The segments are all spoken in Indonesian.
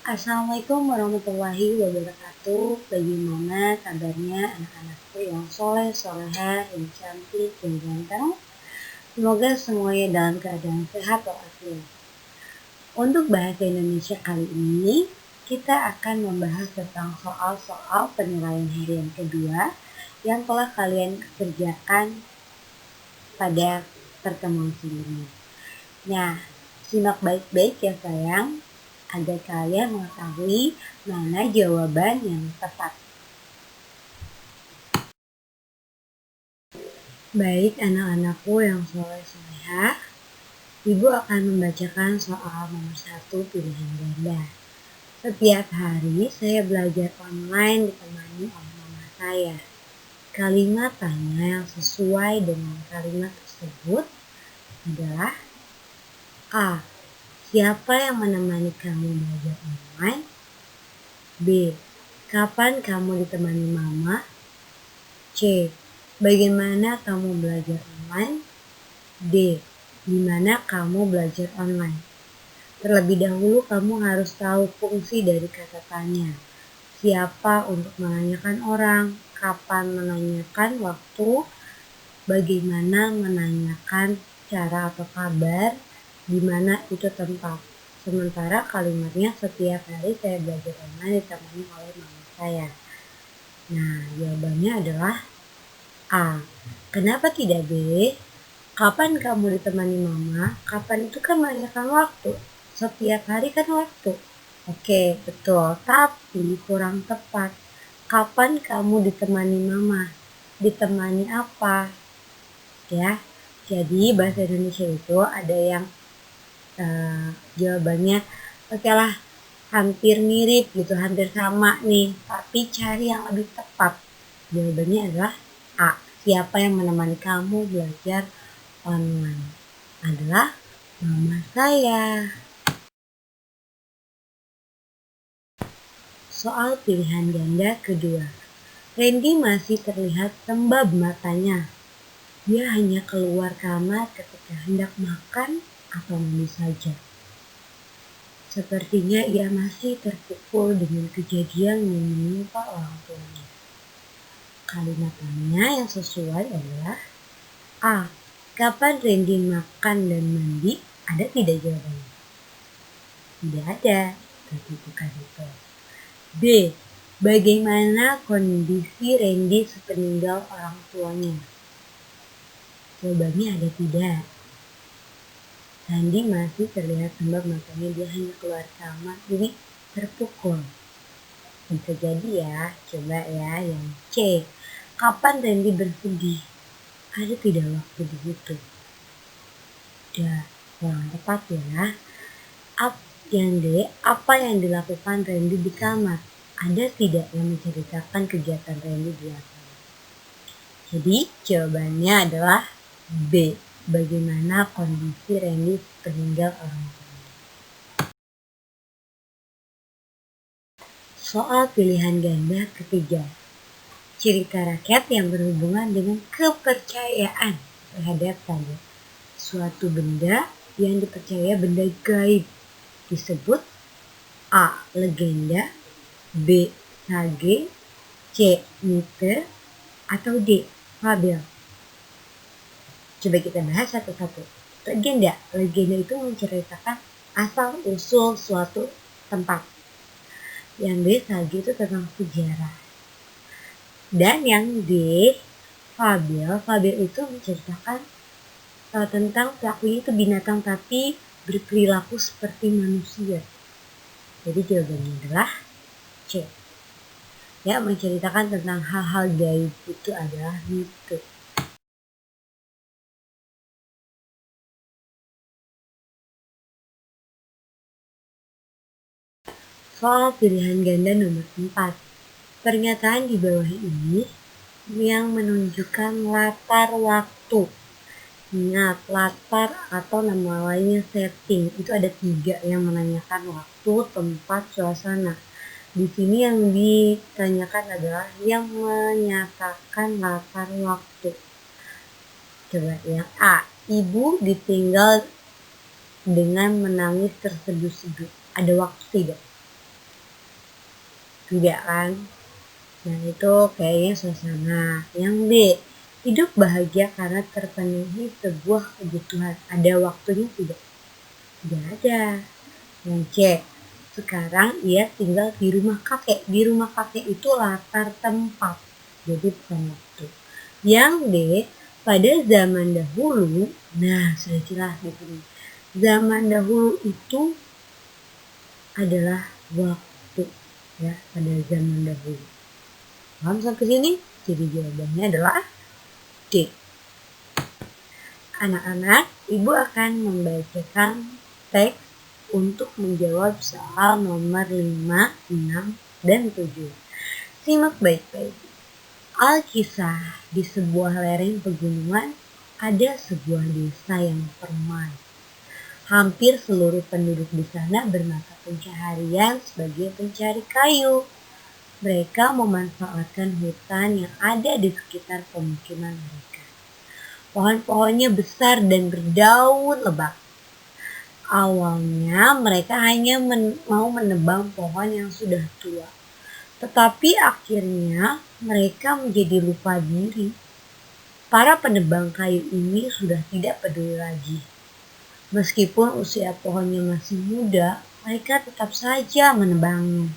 Assalamualaikum warahmatullahi wabarakatuh. Bagaimana kabarnya anak-anakku yang soleh, soleha, yang cantik, yang ganteng? Semoga semuanya dalam keadaan sehat walafiat. Untuk bahasa Indonesia kali ini, kita akan membahas tentang soal-soal penilaian harian kedua yang telah kalian kerjakan pada pertemuan sebelumnya. Nah, simak baik-baik ya sayang, agar kalian mengetahui mana jawaban yang tepat. Baik anak-anakku yang soleh-soleha, Ibu akan membacakan soal nomor 1 pilihan ganda. Setiap hari saya belajar online ditemani oleh mama saya. Kalimat tanya yang sesuai dengan kalimat tersebut adalah A. Siapa yang menemani kamu belajar online? B. Kapan kamu ditemani mama? C. Bagaimana kamu belajar online? D. Di mana kamu belajar online? Terlebih dahulu kamu harus tahu fungsi dari kata tanya. Siapa untuk menanyakan orang, kapan menanyakan waktu, bagaimana menanyakan cara atau kabar, di mana itu tempat. Sementara kalimatnya setiap hari saya belajar online ditemani oleh mama saya. Nah, jawabannya adalah A. Kenapa tidak B? Kapan kamu ditemani mama? Kapan itu kan menanyakan waktu. Setiap hari kan waktu. Oke, betul. Tapi kurang tepat. Kapan kamu ditemani mama? Ditemani apa? Ya, jadi bahasa Indonesia itu ada yang jawabannya oke lah, hampir mirip gitu, hampir sama nih, tapi cari yang lebih tepat. Jawabannya adalah A. Siapa yang menemani kamu belajar online? Adalah mama saya. Soal pilihan ganda kedua. Randy masih terlihat tembab matanya. Dia hanya keluar kamar ketika hendak makan atau mandi saja. Sepertinya ia masih terpukul dengan kejadian yang menimpa orang tuanya. Kalimat tanya yang sesuai adalah A. Kapan Randy makan dan mandi? Ada tidak jawabannya? Tidak ada, tapi bukan itu. B. Bagaimana kondisi Randy sepeninggal orang tuanya? Jawabannya ada tidak. Randy masih terlihat tembab matanya, dia hanya keluar kamar, jadi terpukul. Bisa jadi ya, coba ya yang C. Kapan Randy bersedih? Ada tidak waktu di situ? Ya, kurang tepat ya. Yang D. Apa yang dilakukan Randy di kamar? Ada tidak yang menceritakan kegiatan Randy di atas? Jadi jawabannya adalah B. Bagaimana kondisi Randy peninggal orang tuanya? Soal pilihan ganda ketiga. Cerita rakyat yang berhubungan dengan kepercayaan terhadap tanda. Suatu benda yang dipercaya benda gaib disebut A. Legenda, B. Sage, C. Mite, atau D. Fabel. Coba kita bahas satu-satu. Legenda itu menceritakan asal usul suatu tempat. Yang B. Sage itu tentang sejarah. Dan yang D. Fabel itu menceritakan tentang pelakunya itu binatang tapi berperilaku seperti manusia. Jadi jawabannya adalah C. Ya, menceritakan tentang hal-hal gaib itu adalah mito. Soal pilihan ganda nomor 4. Pernyataan di bawah ini yang menunjukkan latar waktu. Ingat, latar atau nama lainnya setting. Itu ada 3 yang menanyakan waktu, tempat, suasana. Di sini yang ditanyakan adalah yang menyatakan latar waktu. Coba yang A. Ibu ditinggal dengan menangis terseduh-seduh. Ada waktu tidak? Tidak kan? Nah itu kayaknya suasana. Yang B, hidup bahagia karena terpenuhi sebuah kebutuhan. Ada waktunya tidak? Tidak ada. Yang C, sekarang ia tinggal di rumah kakek. Di rumah kakek itu latar tempat, jadi bukan waktu. Yang D, pada zaman dahulu, nah sudah jelas di sini. Zaman dahulu itu adalah waktu, ya, pada zaman dahulu. Paham sampai sini? Jadi jawabannya adalah D. Anak-anak, ibu akan membacakan teks untuk menjawab soal nomor 5, 6, dan 7. Simak baik-baik. Alkisah, di sebuah lereng pegunungan ada sebuah desa yang permai. Hampir seluruh penduduk di sana bermata pencaharian sebagai pencari kayu. Mereka memanfaatkan hutan yang ada di sekitar pemukiman mereka. Pohon-pohonnya besar dan berdaun lebat. Awalnya mereka hanya mau menebang pohon yang sudah tua. Tetapi akhirnya mereka menjadi lupa diri. Para penebang kayu ini sudah tidak peduli lagi. Meskipun usia pohonnya masih muda, mereka tetap saja menebangnya.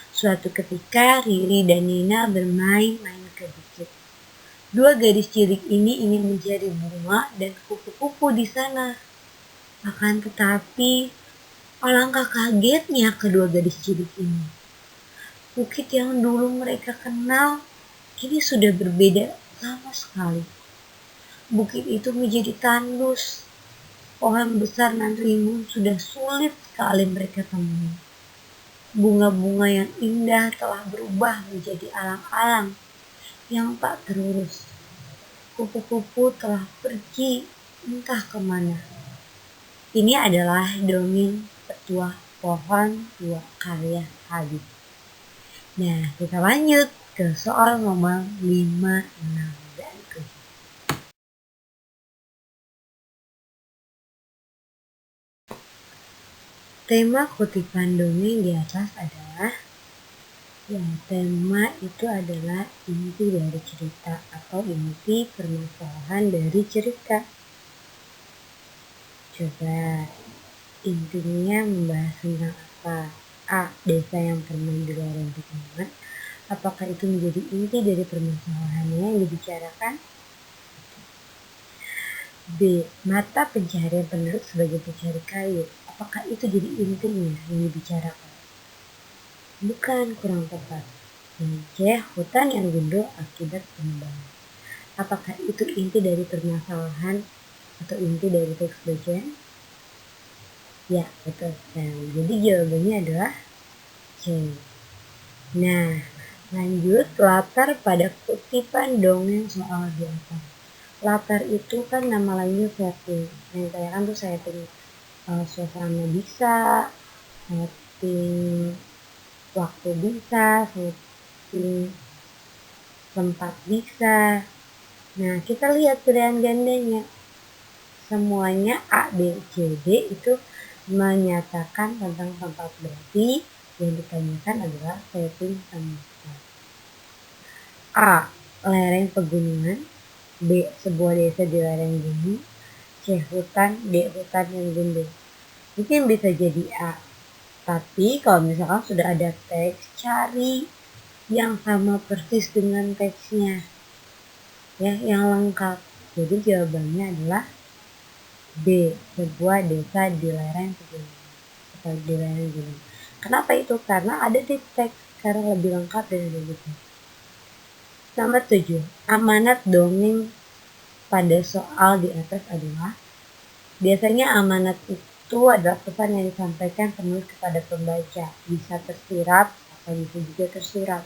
Suatu ketika Riri dan Nina bermain-main ke bukit. Dua gadis cilik ini ingin mencari bunga dan kupu-kupu di sana. Akan tetapi, alangkah kagetnya kedua gadis cilik ini. Bukit yang dulu mereka kenal kini sudah berbeda sama sekali. Bukit itu menjadi tandus. Pohon besar dan rimbun sudah sulit sekali mereka temui. Bunga-bunga yang indah telah berubah menjadi alang-alang yang tak terurus. Kupu-kupu telah pergi entah kemana. Ini adalah dongeng Petuah Pohon Tua karya Habib. Nah, kita lanjut ke soal nomor 5, 6, dan 7. Tema kutipan dongeng di atas adalah, ya, tema itu adalah inti dari cerita atau inti permasalahan dari cerita. Coba intinya membahas tentang apa? A. Desa yang permain di lereng pegunungan. Apakah itu menjadi inti dari permasalahannya yang dibicarakan? B. Mata pencaharian penduduk sebagai pencari kayu. Apakah itu jadi intinya yang dibicarakan? Bukan, kurang tepat. Yang C. Hutan yang gundul akibat penebangan. Apakah itu inti dari permasalahan atau inti dari teks bacaan? Ya, betul. Jadi jawabannya adalah C. Nah, lanjut latar pada kutipan dongeng soal di atas. Latar itu kan nama lainnya setting. Yang saya kan tuh setting suasana bisa, setting waktu bisa, setting tempat bisa. Nah, kita lihat pilihan gandanya. Semuanya A, B, C, D itu menyatakan tentang tempat, berarti yang ditanyakan adalah setting tempat. A. Lereng pegunungan. B. Sebuah desa di lereng gunung. C. Hutan. D. Hutan yang gundul. Mungkin bisa jadi A. Tapi kalau misalkan sudah ada teks, cari yang sama persis dengan teksnya, ya, yang lengkap. Jadi jawabannya adalah B. Sebuah desa di lereng pegunungan atau di lereng gunung. Kenapa itu? Karena ada di teks, karena lebih lengkap dan ada di teks. Nomor 7. Amanat dongeng pada soal di atas adalah, biasanya amanat itu adalah pesan yang disampaikan penulis kepada pembaca. Bisa tersirat atau bisa juga tersurat.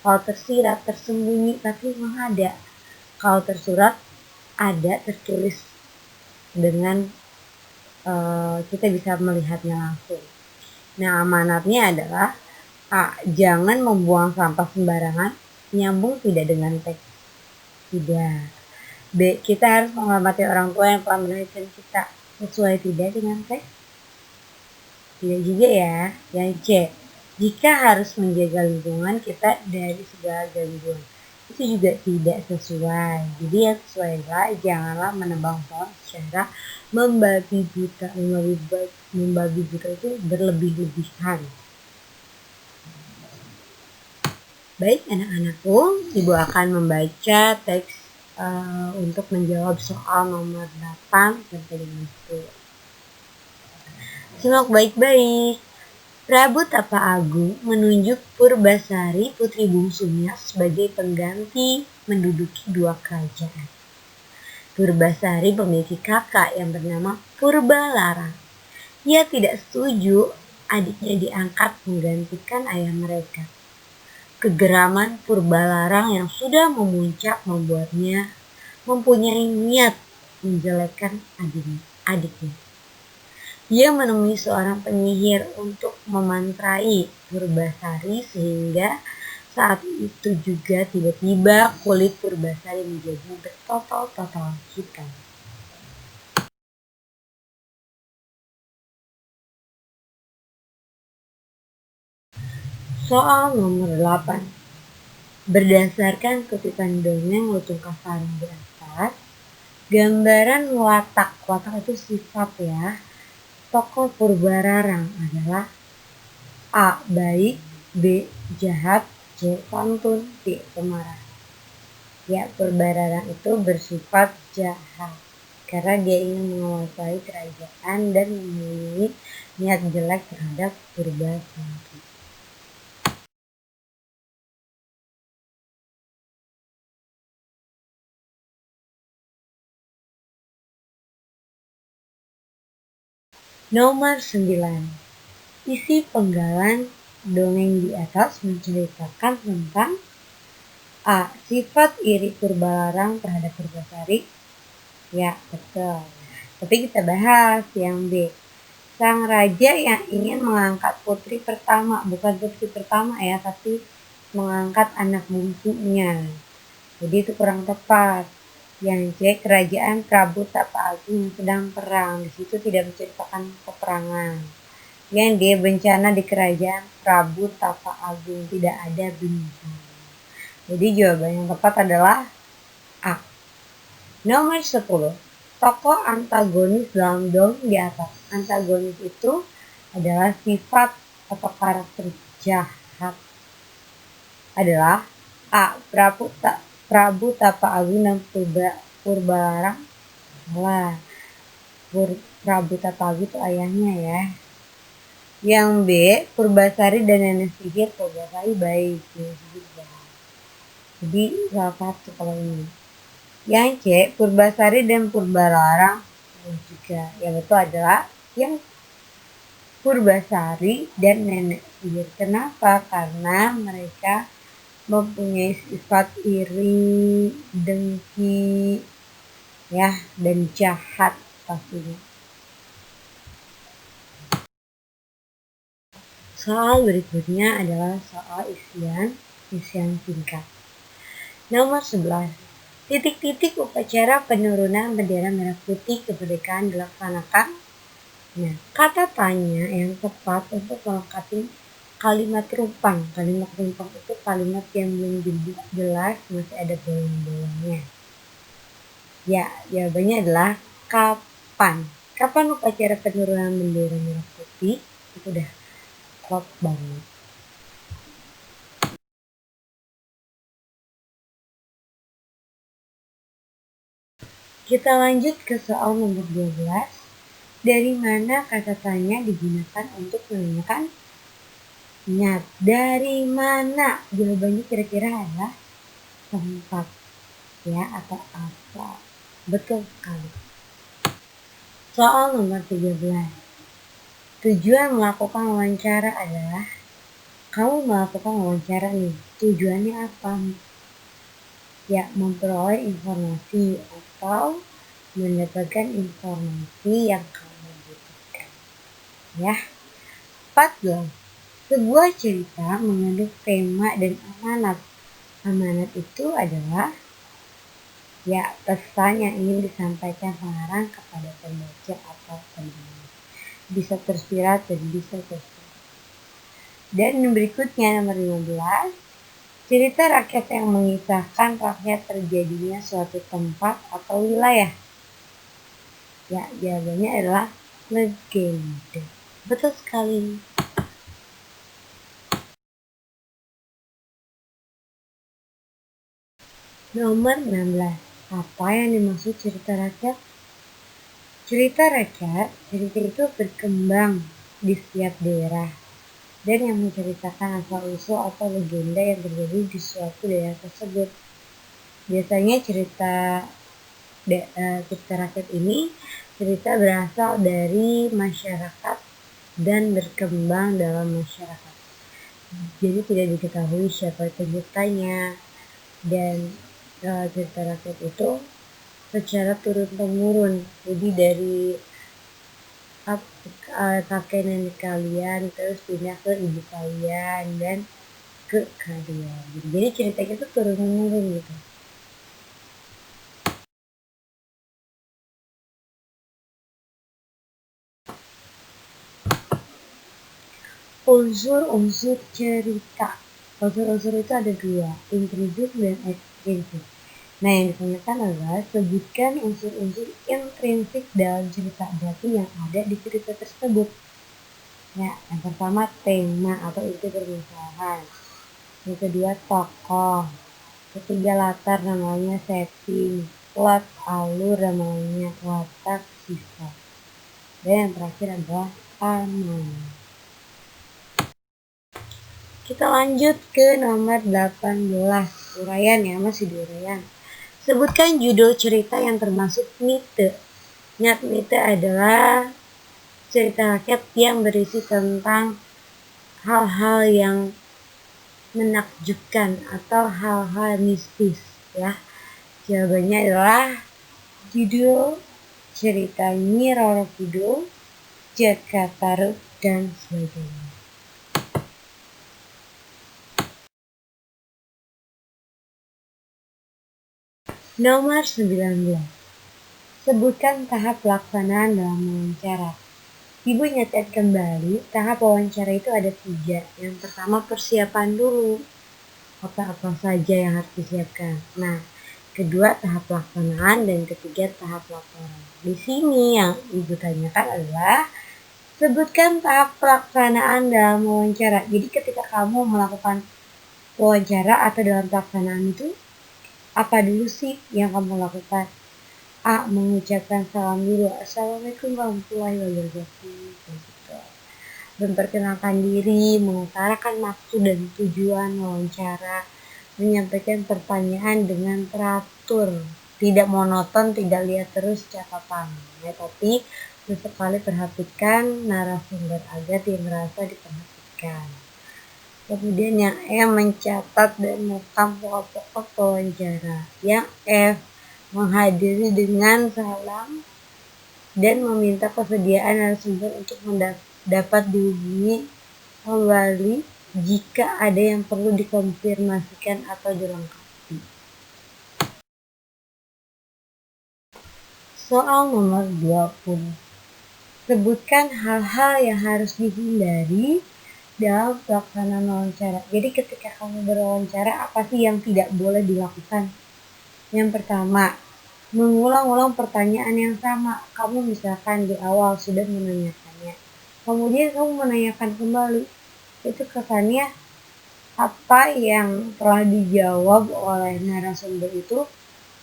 Kalau tersirat tersembunyi tapi memang ada. Kalau tersurat ada tertulis dengan kita bisa melihatnya langsung. Nah, amanatnya adalah A. Jangan membuang sampah sembarangan. Nyambung tidak dengan teks? Tidak. B. Kita harus menghormati orang tua yang telah melahirkan kita. Sesuai tidak dengan teks? Tidak juga ya. Yang C. Jika harus menjaga lingkungan kita dari segala gangguan, itu juga tidak sesuai. Jadi yang sesuai adalah janganlah menebang pohon secara membabi buta. Membabi buta itu berlebih-lebihan. Baik anak-anakku, Ibu akan membaca teks untuk menjawab soal nomor 8 sampai dengan 10. Simak baik-baik. Prabu Tapa Agung menunjuk Purbasari putri bungsunya sebagai pengganti menduduki 2 kerajaan. Purbasari memiliki kakak yang bernama Purbalarang. Ia tidak setuju adiknya diangkat menggantikan ayah mereka. Kegeraman Purbalarang yang sudah memuncak membuatnya mempunyai niat menjelekkan adiknya. Dia menemui seorang penyihir untuk memantrai Purbasari sehingga saat itu juga tiba-tiba kulit Purbasari menjadi bertotal-total hitam. Soal nomor 8. Berdasarkan kutipan dongeng Lutung Kafari di atas, gambaran watak itu sifat ya. Tokoh Purbalarang adalah A. Baik, B. Jahat, C. Santun, D. Pemarah. Ya, Purbalarang itu bersifat jahat karena dia ingin menguasai kerajaan dan memiliki niat jelek terhadap Purbasari. Nomor 9. Isi penggalan dongeng di atas menceritakan tentang A. Sifat iri Purbalarang terhadap Purbasari. Ya, betul. Tapi kita bahas yang B. Sang raja yang ingin mengangkat putri pertama, bukan putri pertama ya, tapi mengangkat anak bungsunya. Jadi itu kurang tepat. Yang C, kerajaan Prabu Tapa Agung sedang perang. Di situ tidak menceritakan peperangan. Yang D, bencana di kerajaan Prabu Tapa Agung, tidak ada bencana. Jadi jawaban yang tepat adalah A. Nomor 10. Tokoh antagonis dalam dongeng di atas. Antagonis itu adalah sifat atau karakter jahat. Adalah A. Prabu Tapa Agung dan Purbalarang. Salah. Prabu Tapa Agung itu ayahnya ya. Yang B. Purbasari dan nenek sihir Purbasari baik. Jadi salah satu kalau ini. Yang C. Purbasari dan Purbalarang juga. Yang betul adalah yang Purbasari dan nenek sihir. Kenapa? Karena mereka mempunyai sifat iri, dengki, ya, dan jahat pastinya. Soal berikutnya adalah soal isian singkat. Nomor 11. Titik-titik upacara penurunan bendera merah putih kemerdekaan dilaksanakan. Nah, kata tanya yang tepat untuk melengkapi kalimat rumpang. Kalimat rumpang itu kalimat yang belum jelas, masih ada bolong-bolongnya. Ya, jawabannya adalah kapan. Kapan upacara penurunan bendera merah putih? Itu udah klop banget. Kita lanjut ke soal nomor 12. Dari mana kata tanya digunakan untuk menanyakan niat? Dari mana? Jawabannya kira-kira adalah tempat ya atau apa. Betul sekali. Soal nomor 13. Tujuan melakukan wawancara adalah kamu melakukan wawancara nih. Tujuannya apa? Ya, memperoleh informasi atau mendapatkan informasi yang kamu butuhkan. Ya. 14. Sebuah cerita mengandung tema dan amanat. Amanat itu adalah ya pesan yang ingin disampaikan pengarang kepada pembaca atau pendengar. Bisa tersirat dan bisa tersirat. Dan berikutnya nomor 15, cerita rakyat yang mengisahkan rakyat terjadinya suatu tempat atau wilayah. Ya, jawabannya adalah legenda. Betul sekali. Nomor 16. Apa yang dimaksud cerita rakyat? Cerita rakyat, cerita itu berkembang di setiap daerah dan yang menceritakan asal-usul atau legenda yang terjadi di suatu daerah tersebut. Biasanya cerita rakyat ini cerita berasal dari masyarakat dan berkembang dalam masyarakat. Jadi tidak diketahui siapa penciptanya dan cerita rakyat itu secara turun-temurun. Jadi dari kakek nenek kalian terus pindah ke ibu kalian dan ke kalian. Jadi ceritanya itu turun-temurun gitu. Unsur-unsur cerita. Unsur-unsur itu ada dua, intrinsik dan ekstrinsik. Nah, yang ditanyakan adalah sebutkan unsur-unsur intrinsik dalam cerita, berarti yang ada di cerita tersebut. Ya, yang pertama tema atau inti permasalahan. Yang kedua tokoh. Ketiga latar, namanya setting. Plot, alur, namanya watak, sifat. Dan yang terakhir adalah aman. Kita lanjut ke nomor 18. Uraian ya, masih di uraian. Sebutkan judul cerita yang termasuk mite. Ingat, mite adalah cerita rakyat yang berisi tentang hal-hal yang menakjubkan atau hal-hal mistis ya. Jawabannya adalah judul cerita Nyi Roro Kidul, Jaka Tarub, dan sebagainya. Nomor 19. Sebutkan tahap pelaksanaan dalam wawancara. Ibu nyatet kembali, tahap wawancara itu ada 3. Yang pertama persiapan dulu. Apa-apa saja yang harus disiapkan. Nah, kedua tahap pelaksanaan dan ketiga tahap laporan. Di sini yang ibu tanyakan adalah sebutkan tahap pelaksanaan dalam wawancara. Jadi ketika kamu melakukan wawancara atau dalam pelaksanaan itu, apa dulu sih yang kamu lakukan? A. Mengucapkan salam dulu. Assalamualaikum warahmatullahi wabarakatuh. Gitu. Memperkenalkan diri, mengutarakan maksud dan tujuan wawancara, menyampaikan pertanyaan dengan teratur, tidak monoton, tidak lihat terus catatan, ya, tapi sesekali perhatikan narasumber agar dia merasa diperhatikan. Kemudian yang E, mencatat dan merekam pokok-pokok wawancara. Yang F, menghadiri dengan salam dan meminta kesediaan narasumber untuk dapat dihubungi kembali jika ada yang perlu dikonfirmasikan atau dilengkapi. Soal nomor 20. Sebutkan hal-hal yang harus dihindari dalam pelaksanaan wawancara. Jadi ketika kamu berwawancara, apa sih yang tidak boleh dilakukan? Yang pertama, mengulang-ulang pertanyaan yang sama. Kamu misalkan di awal sudah menanyakannya, kemudian kamu menanyakan kembali. Itu kesannya apa yang telah dijawab oleh narasumber itu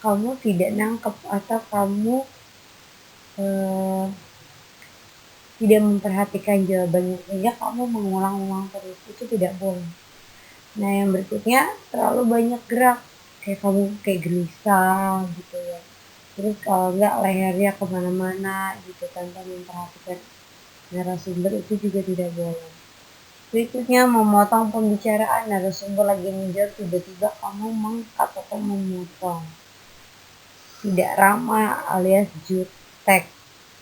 kamu tidak nangkep atau kamu tidak memperhatikan jawabannya, sehingga kamu mengulang-ulang terus. Itu tidak boleh. Nah, yang berikutnya terlalu banyak gerak, kayak kamu kayak gelisah gitu ya. Terus kalau enggak lehernya kemana-mana gitu tanpa memperhatikan narasumber, itu juga tidak boleh. Berikutnya memotong pembicaraan, narasumber lagi menjawab tiba-tiba kamu mengkat atau memotong. Tidak ramah alias jutek,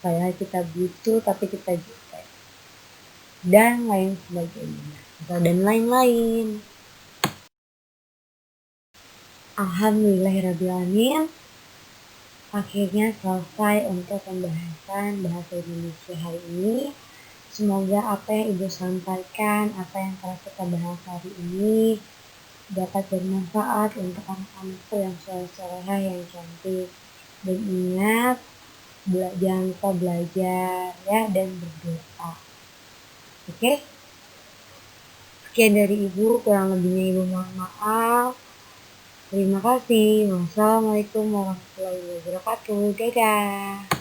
kayak kita butuh tapi kita jutek. Dan lain sebagainya. Dan lain-lain. Alhamdulillahirrahmanirrahim. Akhirnya selesai untuk pembahasan bahasa Indonesia hari ini. Semoga apa yang Ibu sampaikan, apa yang telah kita bahas hari ini dapat bermanfaat untuk anak-anakku yang soleh-solehah yang cantik. Dan ingat, jangan lupa belajar ya dan berdoa. Oke? Sekian dari Ibu, kurang lebihnya Ibu mohon maaf. Terima kasih. Wassalamualaikum warahmatullahi wabarakatuh. Dadah.